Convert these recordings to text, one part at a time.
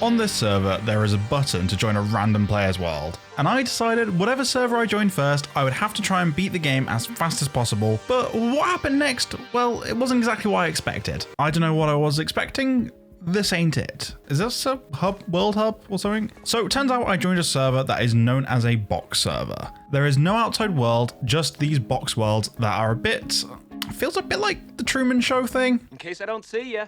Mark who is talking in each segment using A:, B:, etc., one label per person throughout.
A: On this server, there is a button to join a random player's world, and I decided whatever server I joined first, I would have to try and beat the game as fast as possible. But what happened next? Well, it wasn't exactly what I expected. I don't know what I was expecting. This ain't it. Is this a world hub or something? So it turns out I joined a server that is known as a box server. There is no outside world, just these box worlds that are feels a bit like the Truman Show thing.
B: In case I don't see ya.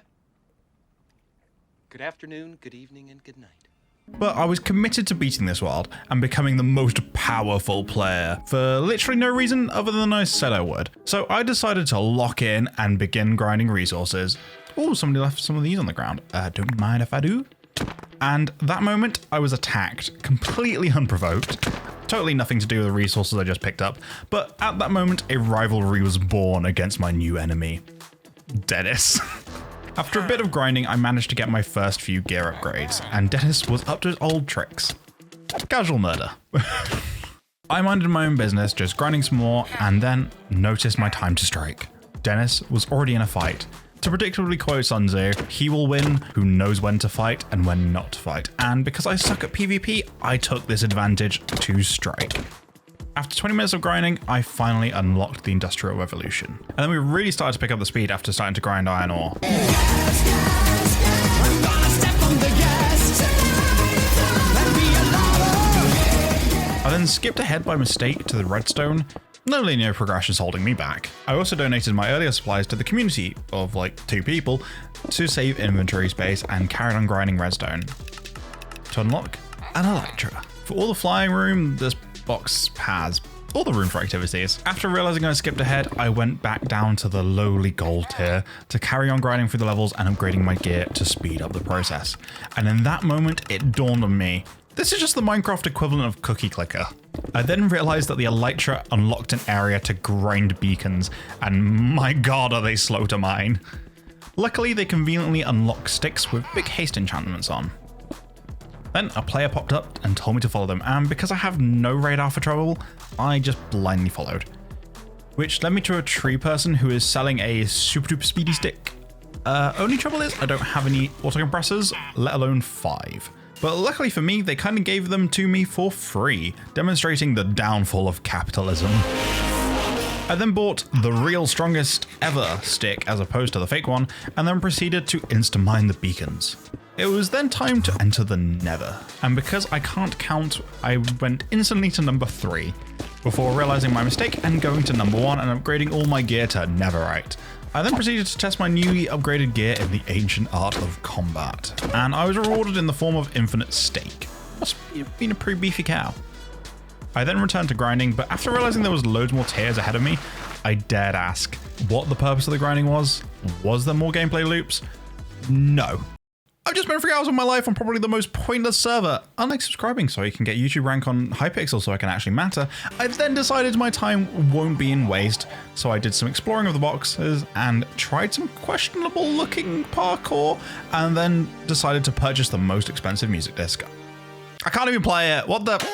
B: Good afternoon, good evening, and good night.
A: But I was committed to beating this world and becoming the most powerful player for literally no reason other than I said I would. So I decided to lock in and begin grinding resources. Oh, somebody left some of these on the ground. Don't mind if I do. And that moment I was attacked, completely unprovoked. Totally nothing to do with the resources I just picked up. But at that moment, a rivalry was born against my new enemy, Dennis. After a bit of grinding, I managed to get my first few gear upgrades, and Dennis was up to his old tricks. Casual murder. I minded my own business, just grinding some more, and then noticed my time to strike. Dennis was already in a fight. To predictably quote Sun Tzu, he will win who knows when to fight and when not to fight. And because I suck at PvP, I took this advantage to strike. After 20 minutes of grinding, I finally unlocked the Industrial Revolution. And then we really started to pick up the speed after starting to grind iron ore. I then skipped ahead by mistake to the redstone. No linear progression is holding me back. I also donated my earlier supplies to the community of like 2 people to save inventory space and carried on grinding redstone to unlock an Elytra. For all the flying room, this box has all the room for activities. After realizing I skipped ahead, I went back down to the lowly gold tier to carry on grinding through the levels and upgrading my gear to speed up the process. And in that moment, it dawned on me, this is just the Minecraft equivalent of cookie clicker. I then realized that the Elytra unlocked an area to grind beacons, and my god are they slow to mine. Luckily, they conveniently unlock sticks with big haste enchantments on. Then a player popped up and told me to follow them, and because I have no radar for trouble, I just blindly followed. Which led me to a tree person who is selling a super duper speedy stick. Only trouble is I don't have any auto compressors, let alone 5. But luckily for me, they kind of gave them to me for free, demonstrating the downfall of capitalism. I then bought the real strongest ever stick as opposed to the fake one, and then proceeded to insta-mine the beacons. It was then time to enter the Nether, and because I can't count, I went instantly to number 3, before realizing my mistake and going to number 1 and upgrading all my gear to Netherite. I then proceeded to test my newly upgraded gear in the ancient art of combat, and I was rewarded in the form of infinite steak. Must have been a pretty beefy cow. I then returned to grinding, but after realizing there was loads more tiers ahead of me, I dared ask what the purpose of the grinding was. Was there more gameplay loops? No. I've just spent 3 hours of my life on probably the most pointless server. Unlike subscribing so you can get YouTube rank on Hypixel so I can actually matter, I then decided my time won't be in waste, so I did some exploring of the boxes and tried some questionable looking parkour, and then decided to purchase the most expensive music disc. I can't even play it, what the...